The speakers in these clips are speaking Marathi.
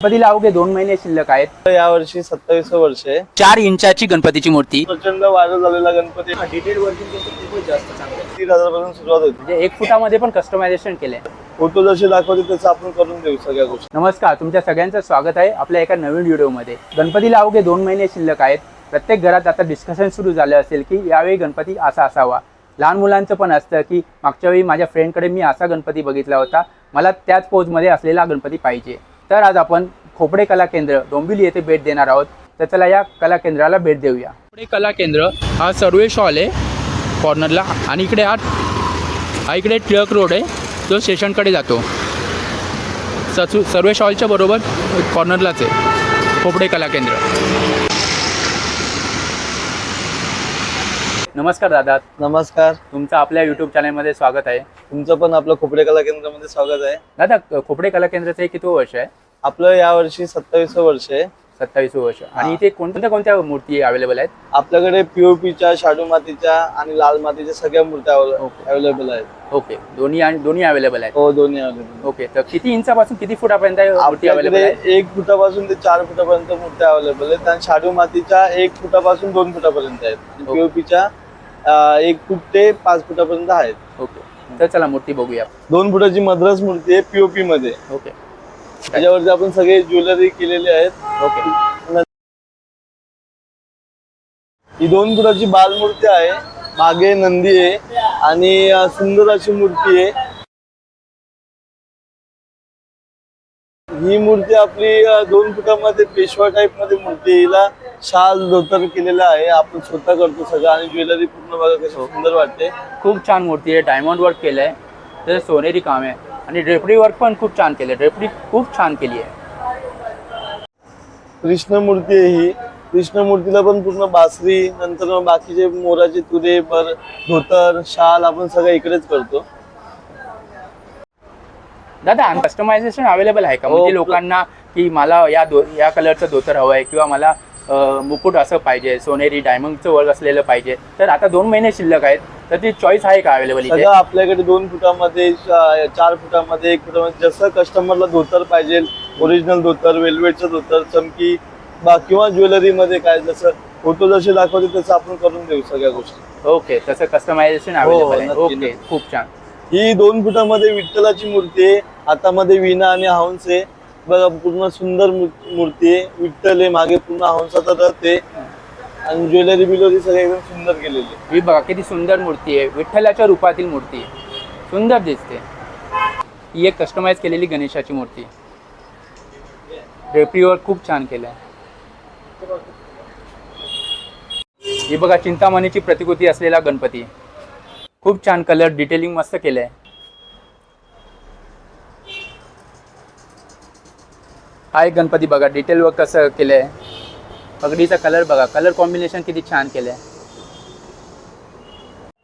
गणपतीला अवघे 2 महिने शिल्लक आहेत. यावर्षी 27 वर्ष आहे. 4 इंचाची गणपतीची मूर्ती. प्रचंड व्हायरल झालेला गणपती. डिटेल वर्किंग खूपच जास्त चांगलं आहे. 30,000 पासून सुरुवात होती. म्हणजे 1 फुटामध्ये पण कस्टमायझेशन केलंय. फोटो जसे दाखवते तसं आपण करून देऊ सगळ्या गोष्टी. नमस्कार, तुमच्या सगळ्यांचं स्वागत आहे आपल्या एका नवीन व्हिडिओमध्ये. गणपतीला अवघे 2 महिने शिल्लक आहेत. प्रत्येक घरात आता डिस्कशन सुरू झालं असेल की यावेळी गणपती असा असावा. लहान मुलांचं पण असतं की मागच्या वेळी माझ्या फ्रेंडकडे मी असा गणपती बघितला होता, मला त्याच पोजमध्ये असलेला गणपती पाहिजे. तर आज आपण खोपडे कला केंद्र डोंबिवली येथे भेट देणार आहोत. तर चला या कला केंद्राला भेट देऊया. खोपडे कला केंद्र हा सर्वेश हॉल आहे कॉर्नरला, आणि इकडे हा इकडे टिळक रोड आहे जो स्टेशनकडे जातो. सर्वेश हॉलच्या बरोबर कॉर्नरलाच आहे खोपडे कला केंद्र. नमस्कार दादा. नमस्कार, तुमचं आपल्या यूट्यूब चॅनलमध्ये स्वागत आहे. तुमचं पण आपलं खोपडे कला केंद्रामध्ये स्वागत आहे. दादा, खोपडे कला केंद्राचं हे किती वर्ष आहे? आपलं यावर्षी 27 वर्ष आहे. 27 वर्ष. आणि इथे कोणत्या मूर्ती अवेलेबल आहेत? आपल्याकडे पीओपीच्या, शाडू मातीच्या आणि लाल मातीच्या सगळ्या मूर्त्या अवेलेबल आहेत. ओके, दोन्ही अवेलेबल आहेत. हो, दोन्ही अवेलेबल. ओके, तर किती इंचापासून किती फुटापर्यंत मूर्ती अवेलेबल आपल्याकडे आहे? 1 फुटापासून ते 4 फुटापर्यंत मूर्त्या अवेलेबल आहेत. आणि शाडू मातीच्या 1 फुटापासून 2 फुटापर्यंत आहेत. पीओपीच्या 1 फूट ते 5 फुटापर्यंत आहेत. ओके, तर चला मूर्ती बघूया. 2 फुटाची मद्रास मूर्ती आहे पीओपी मध्ये. ओके, त्याच्यावरती आपण सगळे ज्वेलरी केलेले आहेत. ओके. ही 2 फुटाची बालमूर्ती आहे. मागे नंदी आहे आणि सुंदर अशी मूर्ती आहे. ही मूर्ती आपली 2 फुटामध्ये पेशवा टाईप मध्ये मूर्ती आहे. हिला शाल धोतर केलेला आहे. आपण स्वतः करतो सगळं. आणि ज्वेलरी पूर्ण बघा कशी सुंदर वाटते. खूप छान मूर्ती आहे. डायमंड वर्क केलंय, तर सोनेरी काम आहे. आणि ड्रेपरी वर्क पण खूप छान केलंय. ड्रेपरी खूप छान केली आहे. कृष्ण मूर्ती आहे ही. कृष्ण मूर्तीला पण पूर्ण बासरी, नंतर बाकीचे मोराचे तुरे, धोतर, शाल आपण सगळं इकडेच करतो. दादा, कस्टमायझेशन अवेलेबल आहे का? म्हणजे लोकांना की मला या कलरचं धोतर हवं आहे, किंवा मला मुकुट असं पाहिजे, सोनेरी डायमंडचं वर्क असलेलं पाहिजे, तर आता 2 महिने शिल्लक आहेत, तर ती चॉईस आहे का अवेलेबल? सगळं आपल्याकडे 2 फुटामध्ये, 4 फुटामध्ये, 1 फुटामध्ये, जसं कस्टमरला धोतर पाहिजे, ओरिजिनल धोतर, वेल्वेटचं धोतर, चमकी किंवा ज्वेलरी मध्ये काय जसं फोटो जसे दाखवते तसं आपण करून देऊ सगळ्या गोष्टी. ओके, तसं कस्टमायझेशन अवेलेबल आहे. ओके, खूप छान. ही 2 फुटामध्ये विठ्ठलाची मूर्ती आहे. हातामध्ये वीणा आणि हंस आहे. बघा, पूर्ण सुंदर मूर्ती आहे. विठ्ठल आहे, मागे पूर्ण हंसाचा रथ आहे. आणि ज्वेलरी बिलरी सगळं एकदम सुंदर केलेली आहे. ही बघा किती सुंदर मूर्ती आहे. विठ्ठलाच्या रूपातील मूर्ती आहे, सुंदर दिसते. ही एक कस्टमाइज केलेली गणेशाची मूर्ती. ड्रेपरीवर खूप छान केलं आहे. ही बघा चिंतामणीची प्रतिकृती असलेला गणपती. खूप छान कलर डिटेलिंग मस्त केलंय. हा एक गणपती बघा, डिटेल वर्क कसं केलंय. पगडीचा कलर बघा, कलर कॉम्बिनेशन किती छान केलंय.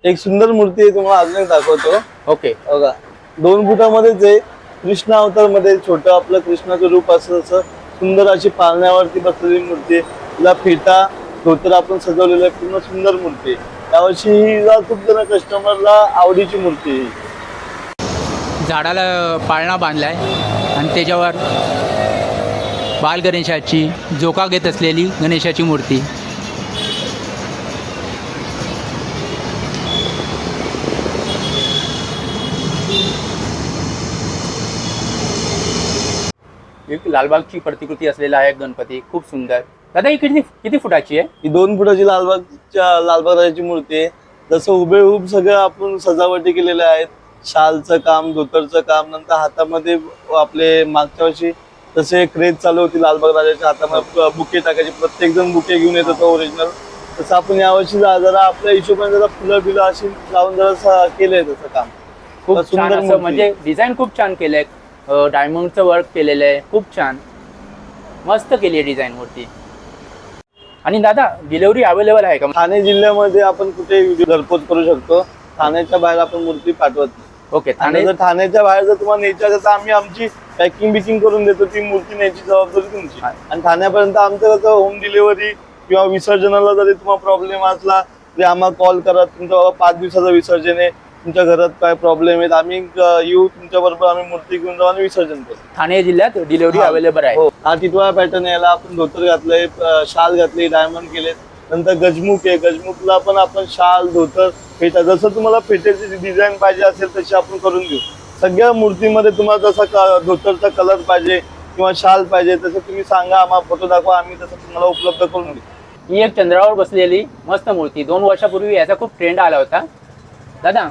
एक सुंदर मूर्ती आहे, तुम्हाला अजून एक दाखवतो. ओके, बघा 2 फुटामध्येच आहे. कृष्ण अवतार मध्ये छोटं आपलं कृष्णाचं रूप असं सुंदर अशी पाळण्यावरती बसलेली मूर्ती आहे. तिला फेटा धोतर आपण सजवलेलं आहे. पूर्ण सुंदर मूर्ती आहे. यावर्षी हिला खूप जण कस्टमरला आवडीची मूर्ती आहे. झाडाला पाळणा बांधलाय आणि त्याच्यावर बाल गणेशाची झोका घेत असलेली गणेशाची मूर्ती. एक लालबागची प्रतिकृती असलेला आहे गणपती, खूप सुंदर. दादा, ही किती फुटाची आहे? ही 2 फुटाची लालबाग राजाची मूर्ती आहे. जसं हुबेहूब सगळं आपण सजावटी केलेल्या आहेत. शालचं काम, धोतरचं काम, नंतर हातामध्ये आपले मागच्या वर्षी तसे क्रेज चालू होती लालबाग राजाच्या हातामध्ये बुके टाकायचे. प्रत्येक जण बुके घेऊन येत होतं ओरिजिनल. तसं आपण यावर्षी जरा आपल्या हिशोबाने जरा फुलं बिलं अशी लावून जरा केलंय तसं काम. खूप सुंदर असं, म्हणजे डिझाईन खूप छान केलंय. डायमंडचं वर्क केलेलं आहे, खूप छान मस्त केली आहे डिझाईन मूर्ती. आणि दादा, डिलिव्हरी अवेलेबल आहे का? ठाणे जिल्ह्यामध्ये आपण कुठे घरपोच करू शकतो. ठाण्याच्या बाहेर आपण मूर्ती पाठवत नाही. ओके, ठाण्याच्या बाहेर जर तुम्हाला न्यायची असेल तर आम्ही आमची पॅकिंग बिकिंग करून देतो. ती मूर्ती न्यायची जबाबदारी तुमची. आणि ठाण्यापर्यंत आमचं कसं होम डिलिव्हरी किंवा विसर्जनाला जरी तुम्हाला प्रॉब्लेम असला तरी आम्हाला कॉल करा. तुमचा बाबा 5 दिवसाचं विसर्जन आहे, तुमच्या घरात काय प्रॉब्लेम आहेत, आम्ही येऊ तुमच्या बरोबर, आम्ही मूर्ती घेऊन जाऊ आणि विसर्जन करू. ठाणे जिल्ह्यात डिलिव्हरी हा. अवेलेबल आहे. हो, हा टिटवाळा पॅटर्न याला आपण धोतर घातलंय, शाल घातली, डायमंड केले. नंतर गजमुख आहे, गजमुखला पण आपण शाल, धोतर, फेटा, जसं तुम्हाला फेट्याची डिझाईन पाहिजे असेल तशी आपण करून देऊ. सगळ्या मूर्तीमध्ये तुम्हाला जसा धोतरचा कलर पाहिजे किंवा शाल पाहिजे तसं तुम्ही सांगा, आम्हाला फोटो दाखवा, आम्ही तसं तुम्हाला उपलब्ध करून देऊ. ही एक चंद्रावर बसलेली मस्त मूर्ती 2 वर्षापूर्वी याचा खूप ट्रेंड आला होता. दादा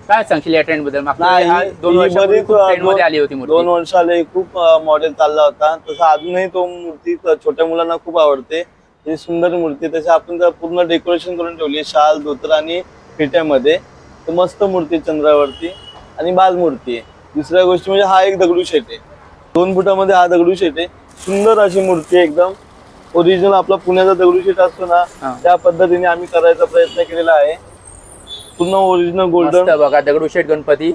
काय सांगशील या ट्रेंड बद्दल? नाही, 2 वर्षापूर्वी खूप ट्रेंड मध्ये आली होती 2 मूर्ती. वर्ष आले, खूप मॉडेल चालला होता. तसं अजूनही तो मूर्ती छोट्या मुलांना खूप आवडते. ही सुंदर मूर्ती, तशी आपण जर पूर्ण डेकोरेशन करून ठेवली शाल, धोतर आणि फेट्यामध्ये, तर मस्त मूर्ती चंद्रावरती आणि बालमूर्ती आहे. दुसऱ्या गोष्टी म्हणजे हा एक दगडूशेठ आहे, 2 फुटामध्ये हा दगडूशेठ आहे. सुंदर अशी मूर्ती, एकदम ओरिजिनल आपला पुण्याचा दगडूशेठ असतो ना, त्या पद्धतीने आम्ही करायचा प्रयत्न केलेला आहे. पूर्ण ओरिजिनल गोल्डन मस्त बघा दगडूशेठ गणपती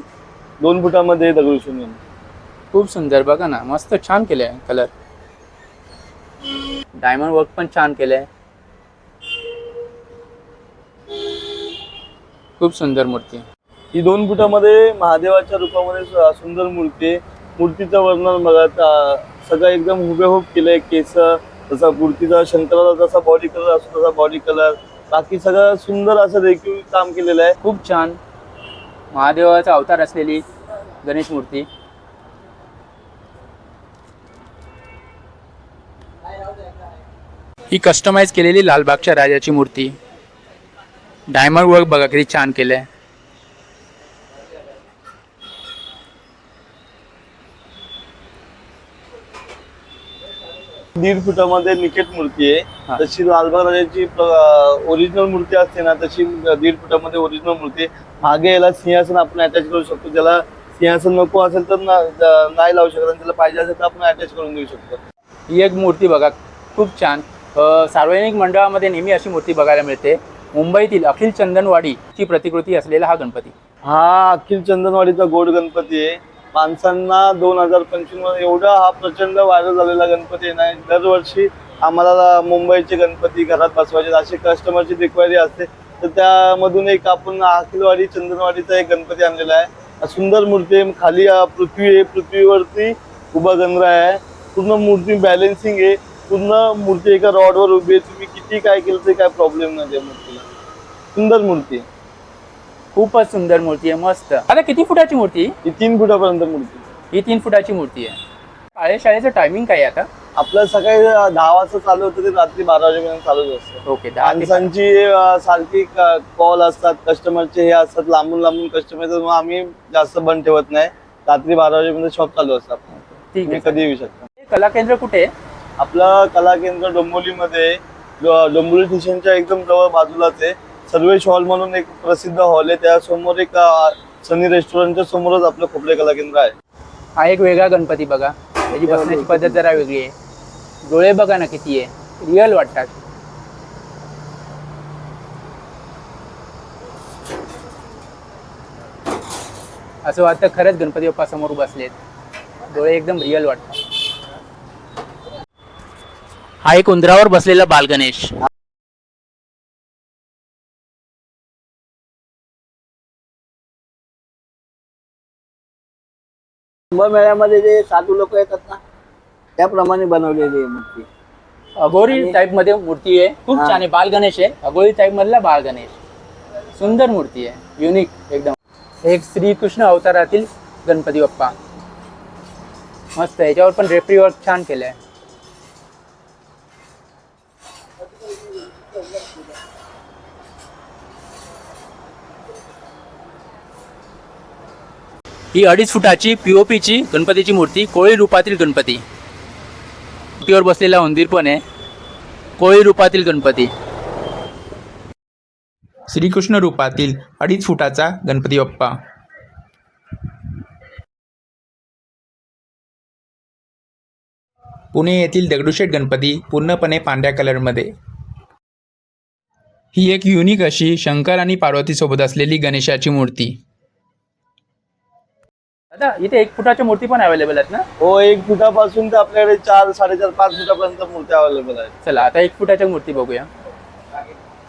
2 फुटामध्ये दगडूशेठ. खूप सुंदर, बघा ना मस्त छान केलंय. कलर डायमंड वर्क पण छान केलंय. खूप सुंदर मूर्ती. ही 2 फुटामध्ये महादेवाच्या रूपामध्ये सुंदर मूर्ती आहे. मूर्तीचं वर्णन बघा, सगळं एकदम हुबेहूब केलंय. केस तसा मूर्तीचा, शंकराला जसा बॉडी कलर असतो तसा बॉडी कलर, बाकी सगळं सुंदर असं रेखीव काम केलेलं आहे. खूप छान महादेवाचा अवतार असलेली गणेश मूर्ती. ही कस्टमाइज केलेली लालबागच्या राजाची मूर्ती. डायमंड वर्क बघा किती छान केलंय. दीड फुटामध्ये निकेट मूर्ती आहे. हा. तशी लालबाग राजाची ओरिजिनल मूर्ती असते ना, तशी 1.5 फुटामध्ये ओरिजिनल मूर्ती आहे. मागे याला सिंहासन आपण अटॅच करू शकतो. ज्याला सिंहासन नको असेल तर नाही लावू शकत, आणि त्याला पाहिजे असेल तर आपण अटॅच करून देऊ शकतो. ही एक मूर्ती बघा खूप छान. सार्वजनिक मंडळामध्ये नेहमी अशी मूर्ती बघायला मिळते. मुंबईतील अखिल चंदनवाडीची प्रतिकृती असलेला हा गणपती. हा अखिल चंदनवाडीचा गोड गणपती आहे. माणसांना 2025 मध्ये एवढा हा प्रचंड व्हायरल झालेला गणपती आहे ना. दरवर्षी आम्हाला मुंबईचे गणपती घरात बसवायचे असे कस्टमरची रिक्वायरी असते, तर त्यामधून एक आपण अखिलवाडी चंदनवाडीचा एक गणपती आणलेला आहे. सुंदर मूर्ती आहे. खाली पृथ्वी आहे, पृथ्वीवरती उभा गणराय आहे. पूर्ण मूर्ती बॅलेन्सिंग आहे. पूर्ण मूर्ती एका रॉडवर उभी आहे. तुम्ही किती काय केलं तरी काय प्रॉब्लेम नाही त्या मूर्तीला. सुंदर मूर्ती आहे. खूपच सुंदर मूर्ती आहे, मस्त. आता किती फुटाची मूर्ती? ही 3 फुटापर्यंत मूर्ती. ही 3 फुटाची मूर्ती आहे. शाळेचं टायमिंग काय आहे आता? आपलं सकाळी 10 वाजता चालू होतं ते रात्री 12 वाजेपर्यंत चालूच असतं. ओके. 10 ते 12. माणसांची सारखी कॉल असतात, कस्टमरचे हे असतात, लांबून लांबून कस्टमर, तर मग आम्ही जास्त बंद ठेवत नाही. रात्री 12 वाजेपर्यंत शॉप चालू असतात. ठीक तुम्ही आहे. कधी येऊ शकता. कला केंद्र कुठे आहे? आपलं कला केंद्र डोंबिवलीमध्ये, डोंबिवली स्टेशनच्या एकदम जवळ बाजूलाच आहे. सर्वेश हॉल म्हणून एक प्रसिद्ध हॉल आहे, त्यासमोर एक सनी रेस्टॉरंटच्या समोरच आपलं खोपडे कला केंद्र आहे. हा एक वेगळा गणपती बघा. त्याची बसण्याची पद्धत जरा वेगळी आहे. डोळे बघा ना किती आहे, रिअल वाटतात. असं वाटतं खरंच गणपती बाप्पा समोर बसलेत. डोळे एकदम रिअल वाटतात. हा एक उंदरावर बसलेला बालगणेश. कुंभमेळ्यामध्ये जे साधू लोक येतात ना, त्याप्रमाणे बनवलेली आहे मूर्ती. अघोरी टाईप मध्ये मूर्ती आहे. खूप छान आहे. बालगणेश आहे, अघोरी टाईप मधला बालगणेश. सुंदर मूर्ती आहे, युनिक एकदम. एक श्रीकृष्ण अवतारातील गणपती बाप्पा, मस्त. याच्यावर पण रेफ्री वर्क छान केलंय. ही 2.5 फुटाची पीओपीची गणपतीची मूर्ती, कोळी रूपातील गणपती. मूर्तीवर बसलेला उंदीर पण आहे. कोळी रूपातील गणपती. श्रीकृष्ण रूपातील 2.5 फुटाचा गणपती बाप्पा. पुणे येथील दगडूशेठ गणपती पूर्णपणे पांढऱ्या कलरमध्ये. ही एक युनिक अशी शंकर आणि पार्वती सोबत असलेली गणेशाची मूर्ती. दादा इथे 1 फुटाच्या मूर्ती पण अवेलेबल आहेत ना? हो, 1 फुटापासून ते आपल्याकडे 4, 4.5, 5 फुटापर्यंत मूर्ती अवेलेबल आहेत. चला आता 1 फुटाच्या मूर्ती बघूया.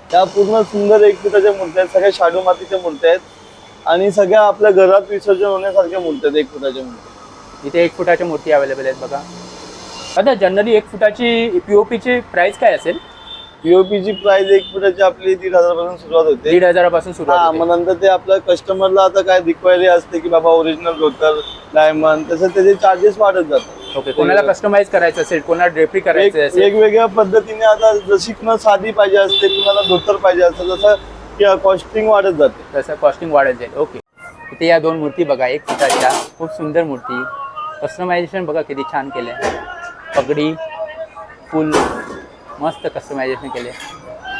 त्या पूर्ण सुंदर 1 फुटाच्या मूर्त्या आहेत. सगळ्या शाडू मातीच्या मूर्त्या आहेत. आणि सगळ्या आपल्या घरात विसर्जन होण्यासारख्या मूर्ती आहेत 1 फुटाच्या मूर्ती. इथे 1 फुटाच्या मूर्ती अवेलेबल आहेत बघा. आता जनरली 1 फुटाची पीओपीची प्राइस काय असेल? पीओपीची प्राइस 1 फुटाची आपली 1,500 पासून सुरुवात होते. 1,500 पासून सुरुवात हा, होते. मग नंतर ते आपल्या कस्टमरला आता काय रिक्वायरी असते की बाबा ओरिजिनल धोतर, डायमंड, तसं त्याचे चार्जेस वाढत जातात. ओके. कोणाला कस्टमाइज करायचं असेल, कोणाला ड्रेपरी करायचं असेल, वेगवेगळ्या पद्धतीने आता जशी कुणाला साधी पाहिजे असते, कुणाला धोतर पाहिजे असतं, तसं कॉस्टिंग वाढत जाते. तसं कॉस्टिंग वाढत जाईल. ओके. इथे या 2 मूर्ती बघा 1 फुटाच्या, खूप सुंदर मूर्ती. कस्टमायझेशन बघा किती छान केलं आहे. पगडी, फुल, मस्त कस्टमायझेशन केले.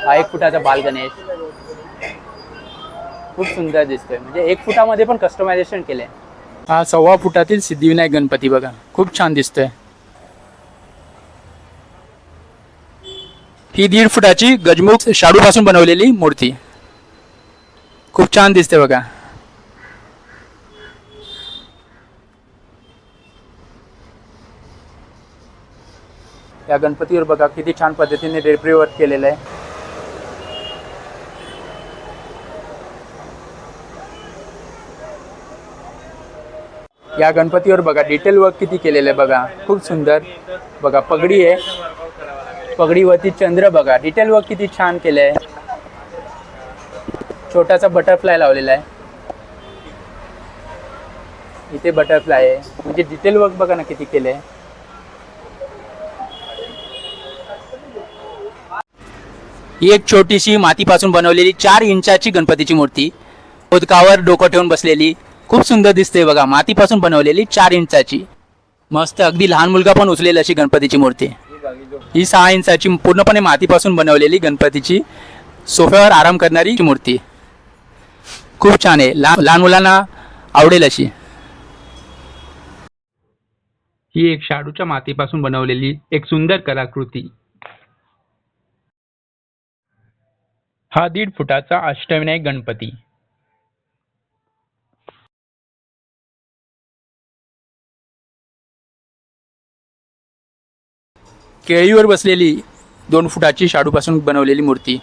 हा 1 फुटाचा बाल गणेश खूप सुंदर दिसतोय. म्हणजे 1 फुटामध्ये पण कस्टमायझेशन केले. हा 1.25 फुटातील सिद्धिविनायक गणपती बघा, खूप छान दिसतोय. ही 1.5 फुटाची गजमुख शाडूपासून बनवलेली मूर्ती खूप छान दिसते बघा. या गणपतीवर बघा किती छान पद्धतीने ड्रेपरी वर्क केलेलं आहे. या गणपतीवर बघा डिटेल वर्क किती केलेलं आहे बघा, खूप सुंदर. बघा पगडी आहे, पगडीवरती चंद्र बघा, डिटेल वर्क किती छान केलं आहे. छोटासा बटरफ्लाय लावलेला आहे. इथे बटरफ्लाय आहे. म्हणजे डिटेल वर्क बघा ना किती केलं आहे. ही एक छोटीशी मातीपासून बनवलेली 4 इंचाची गणपतीची मूर्ती, मोदकावर डोकं ठेवून बसलेली, खूप सुंदर दिसते बघा. मातीपासून बनवलेली 4 इंचाची मस्त, अगदी लहान मुलगा पण उचलेल अशी गणपतीची मूर्ती. ही 6 इंचाची पूर्णपणे मातीपासून बनवलेली गणपतीची सोफ्यावर आराम करणारी मूर्ती खूप छान आहे. लहान मुलांना आवडेल अशी. ही एक शाडूच्या मातीपासून बनवलेली एक सुंदर कलाकृती. हा 1.5 फुटाचा अष्टविनायक गणपती. केळीवर बसलेली 2 फुटाची शाडूपासून बनवलेली मूर्ती.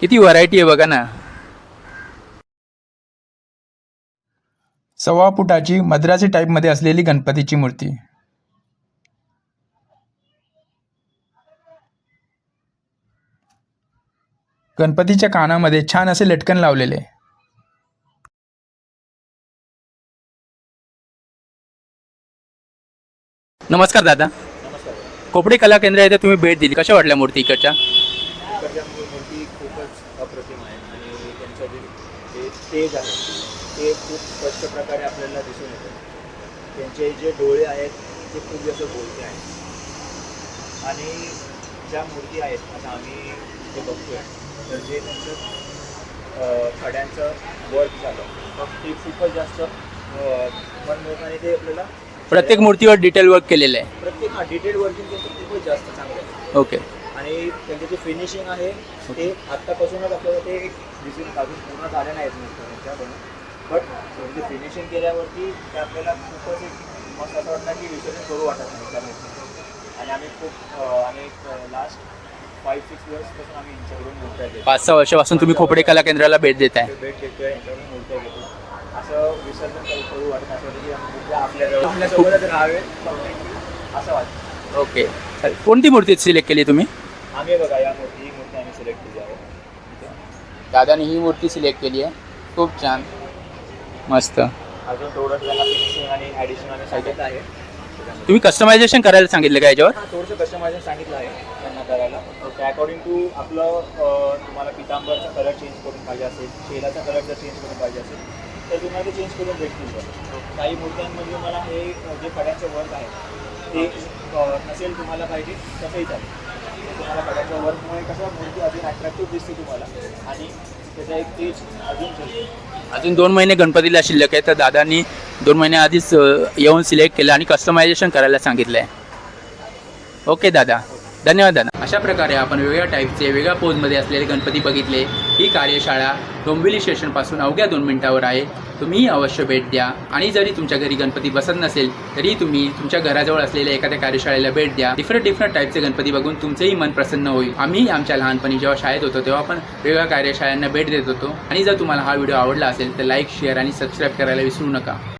किती व्हरायटी आहे बघा ना. 1.25 फुटाची मद्रासी टाईपमध्ये असलेली गणपतीची मूर्ती. गणपतीच्या कानामध्ये छान असे लटकन लावलेले. नमस्कार दादा. नमस्कार. कोपडे कला केंद्र येथे तुम्ही भेट दिली, कशा वाटल्या मूर्ती इकडच्या? इकडच्या मूर्ती खूपच अप्रतिम आहे आणि त्यांचं जे स्टेज आहे ते खूप स्पष्ट प्रकारे आपल्याला दिसून येतं. त्यांचे जे डोळे आहेत ते खूप जास्त बोलते आहेत आणि ज्या मूर्ती आहेत आता आम्ही ते बघतोय तर जे त्यांचं खड्यांचं वर्क झालं तर ते खूपच जास्त मनमोहकाने ते आपल्याला प्रत्येक मूर्तीवर डिटेल वर्क केलेलं आहे. प्रत्येक डिटेल वर्किंग त्यांचं खूपच जास्त चांगलं आहे. ओके. आणि त्यांचं जे फिनिशिंग आहे ते आत्तापासूनच आपल्याला ते दिसून अजून पूर्ण झाले नाहीत त्यांच्याकडून, बट म्हणजे फिनिशिंग केल्यावरती ते आपल्याला खूपच एक मस्त असं वाटतं की विसर्जन करू वाटत नाही त्या मूर्ती. आणि आम्ही खूप आणि लास्ट 5-6 इयर्सपासून आम्ही यांच्याकडून मूर्त्या घेतो. 5-6 वर्षापासून तुम्ही खोपडे कला केंद्राला भेट देत आहे. भेट घेतोय, यांच्याकडून मूर्त्या घेतो. असं विसर्जन करू वाटत असं वाटतं की मूर्त्या आपल्यासोबतच राहावे असं वाटतं. ओके. चालेल. कोणती मूर्ती सिलेक्ट केली तुम्ही? आम्ही बघा ही मूर्ती आम्ही सिलेक्ट केली आहे. दादाने ही मूर्ती सिलेक्ट केली आहे, खूप छान मस्त. अजून थोडं त्याला फिनिशिंग आणि ॲडिशन आम्ही सांगितलं आहे. तुम्ही कस्टमायझेशन करायला सांगितलं का याच्यावर? थोडंसं कस्टमायझेशन सांगितलं आहे त्यांना करायला. त्या अकॉर्डिंग टू आपलं तुम्हाला पितांबरचा कलर चेंज करून पाहिजे असेल, शेलाचा कलर जर चेंज करून पाहिजे असेल तर तुम्हाला ते चेंज करून भेटतील. काही मूर्त्यांमध्ये मला हे जे खड्यांचं वर्क आहे ते नसेल तुम्हाला पाहिजे तसंही चालेल. तुम्हाला खड्यांच्या वर्कमुळे कसं मूर्ती अजून अट्रॅक्टिव्ह दिसते तुम्हाला आणि त्याचा एक तेज अजून 2 महिने गणपतीला शिल्लक आहे, तर दादांनी 2 महिन्या आधीच येऊन सिलेक्ट केलं आणि कस्टमायझेशन करायला सांगितलं आहे. ओके दादा, धन्यवाद दादा. अशा प्रकारे आपण वेगवेगळ्या टाईपचे वेगळ्या पोजमध्ये असलेले गणपती बघितले. ही कार्यशाळा डोंबिवली स्टेशनपासून अवघ्या 2 मिनिटावर आहे. तुम्हीही अवश्य भेट द्या. आणि जरी तुमच्या घरी गणपती बसत नसेल तरी तुम्ही तुमच्या घराजवळ असलेल्या एखाद्या कार्यशाळेला भेट द्या. डिफरंट टाईपचे गणपती बघून तुमचेही मन प्रसन्न होईल. आम्ही आमच्या लहानपणी जेव्हा शाळेत होतो तेव्हा पण वेगवेगळ्या कार्यशाळांना भेट देत होतो. आणि जर तुम्हाला हा व्हिडिओ आवडला असेल तर लाईक, शेअर आणि सबस्क्राईब करायला विसरू नका.